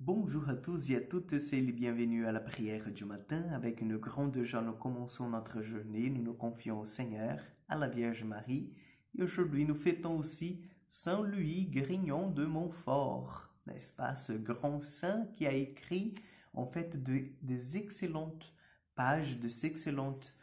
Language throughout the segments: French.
Bonjour à tous et à toutes, c'est les bienvenus à la prière du matin. Avec une grande joie, nous commençons notre journée. Nous nous confions au Seigneur, à la Vierge Marie. Et aujourd'hui, nous fêtons aussi Saint Louis Grignon de Montfort, n'est-ce pas? Ce grand saint qui a écrit en fait des excellentes pages, des excellentes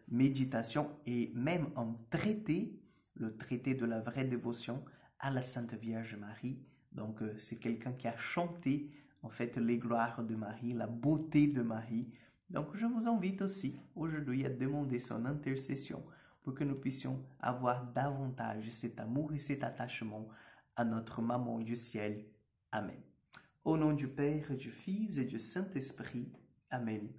méditations et même un traité, le traité de la vraie dévotion à la Sainte Vierge Marie. Donc, c'est quelqu'un qui a chanté, en fait, les gloires de Marie, la beauté de Marie. Donc, je vous invite aussi aujourd'hui à demander son intercession pour que nous puissions avoir davantage cet amour et cet attachement à notre maman du ciel. Amen. Au nom du Père, du Fils et du Saint-Esprit. Amen.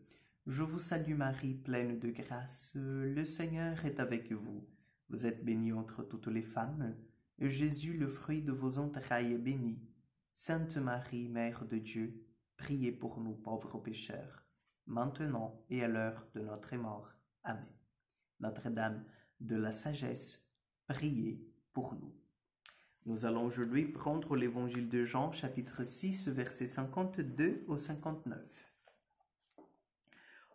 Je vous salue Marie, pleine de grâce. Le Seigneur est avec vous. Vous êtes bénie entre toutes les femmes. Et Jésus, le fruit de vos entrailles, est béni. Sainte Marie, Mère de Dieu, priez pour nous pauvres pécheurs, maintenant et à l'heure de notre mort. Amen. Notre-Dame de la sagesse, priez pour nous. Nous allons aujourd'hui prendre l'évangile de Jean, chapitre 6, versets 52 au 59.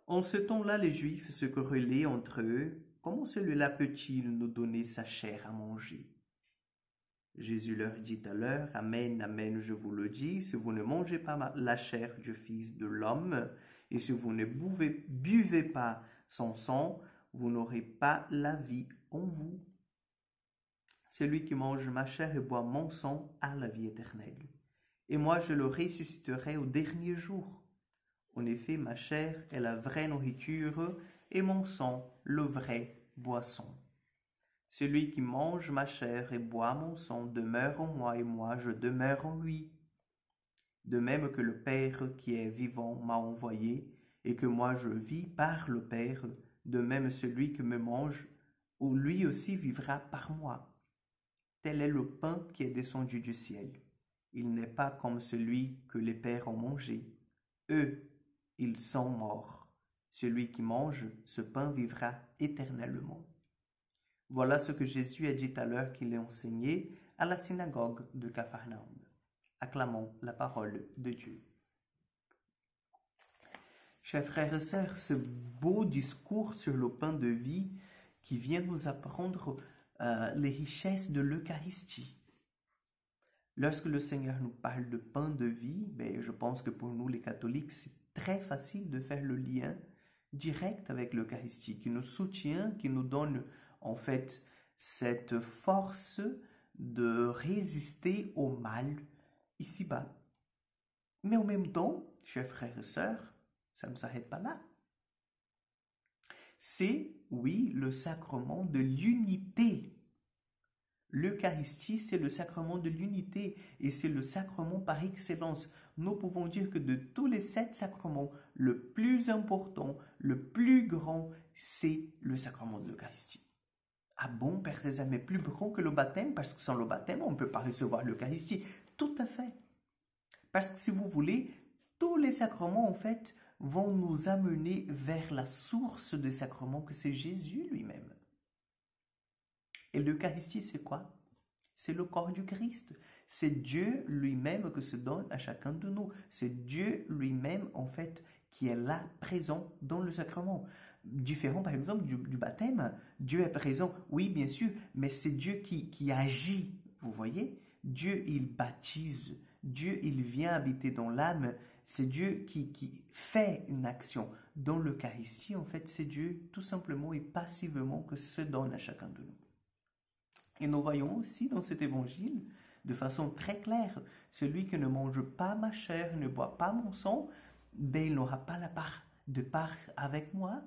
En ce temps-là, les Juifs se querellaient entre eux. Comment celui-là peut-il nous donner sa chair à manger? Jésus leur dit alors, Amen, Amen, je vous le dis, si vous ne mangez pas la chair du Fils de l'homme, et si vous ne buvez pas son sang, vous n'aurez pas la vie en vous. Celui qui mange ma chair et boit mon sang a la vie éternelle. Et moi, je le ressusciterai au dernier jour. En effet, ma chair est la vraie nourriture, et mon sang, le vrai boisson. Celui qui mange ma chair et boit mon sang demeure en moi et moi je demeure en lui. De même que le Père qui est vivant m'a envoyé et que moi je vis par le Père, de même celui qui me mange, ou lui aussi vivra par moi. Tel est le pain qui est descendu du ciel. Il n'est pas comme celui que les pères ont mangé. Eux, ils sont morts. Celui qui mange ce pain vivra éternellement. Voilà ce que Jésus a dit à l'heure qu'il est enseigné à la synagogue de Capharnaüm. Acclamons la parole de Dieu. Chers frères et sœurs, ce beau discours sur le pain de vie qui vient nous apprendre les richesses de l'Eucharistie. Lorsque le Seigneur nous parle de pain de vie, je pense que pour nous les catholiques, c'est très facile de faire le lien direct avec l'Eucharistie, qui nous soutient, qui nous donne en fait cette force de résister au mal ici-bas. Mais en même temps, chers frères et sœurs, ça ne s'arrête pas là. C'est, oui, le sacrement de l'unité. L'Eucharistie, c'est le sacrement de l'unité et c'est le sacrement par excellence. Nous pouvons dire que de tous les 7 sacrements, le plus important, le plus grand, c'est le sacrement de l'Eucharistie. Ah bon, Père César, mais plus grand que le baptême, parce que sans le baptême, on ne peut pas recevoir l'Eucharistie. Tout à fait. Parce que si vous voulez, tous les sacrements, en fait, vont nous amener vers la source des sacrements que c'est Jésus lui-même. Et l'Eucharistie, c'est quoi? C'est le corps du Christ. C'est Dieu lui-même qui se donne à chacun de nous. C'est Dieu lui-même, en fait, qui est là, présent dans le sacrement. Différent, par exemple, du baptême. Dieu est présent, oui, bien sûr, mais c'est Dieu qui agit, vous voyez? Dieu, il baptise. Dieu, il vient habiter dans l'âme. C'est Dieu qui fait une action. Dans l'Eucharistie, en fait, c'est Dieu, tout simplement et passivement, que se donne à chacun de nous. Et nous voyons aussi dans cet évangile, de façon très claire, celui qui ne mange pas ma chair, ne boit pas mon sang, il n'aura pas la part avec moi.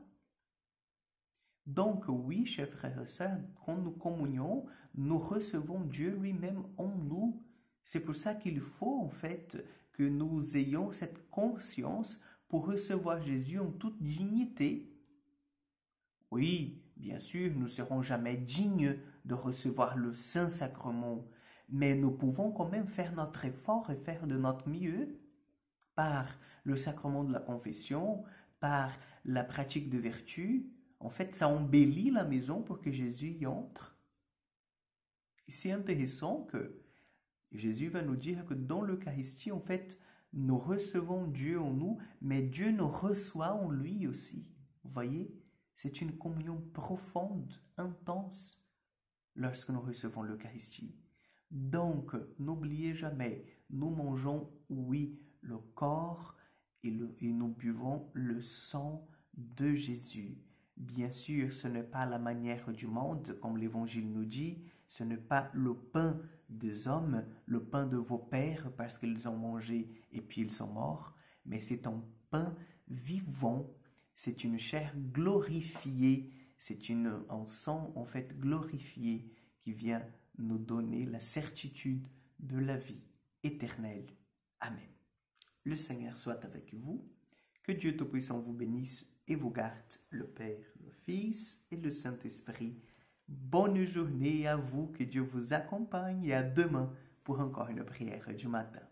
Donc oui, chers frères et sœurs, quand nous communions, nous recevons Dieu lui-même en nous. C'est pour ça qu'il faut en fait que nous ayons cette conscience pour recevoir Jésus en toute dignité. Oui, bien sûr, nous ne serons jamais dignes de recevoir le Saint-Sacrement, mais nous pouvons quand même faire notre effort et faire de notre mieux par le sacrement de la confession, par la pratique de vertu. En fait, ça embellit la maison pour que Jésus y entre. Et c'est intéressant que Jésus va nous dire que dans l'Eucharistie, en fait, nous recevons Dieu en nous, mais Dieu nous reçoit en lui aussi. Vous voyez, c'est une communion profonde, intense, lorsque nous recevons l'Eucharistie. Donc, n'oubliez jamais, nous mangeons, oui, le corps et nous buvons le sang de Jésus. Bien sûr, ce n'est pas la manière du monde, comme l'Évangile nous dit, ce n'est pas le pain des hommes, le pain de vos pères, parce qu'ils ont mangé et puis ils sont morts, mais c'est un pain vivant, c'est une chair glorifiée, c'est un sang en fait glorifié qui vient nous donner la certitude de la vie éternelle. Amen. Le Seigneur soit avec vous, que Dieu Tout-Puissant vous bénisse et vous garde, le Père, le Fils et le Saint-Esprit. Bonne journée à vous, que Dieu vous accompagne et à demain pour encore une prière du matin.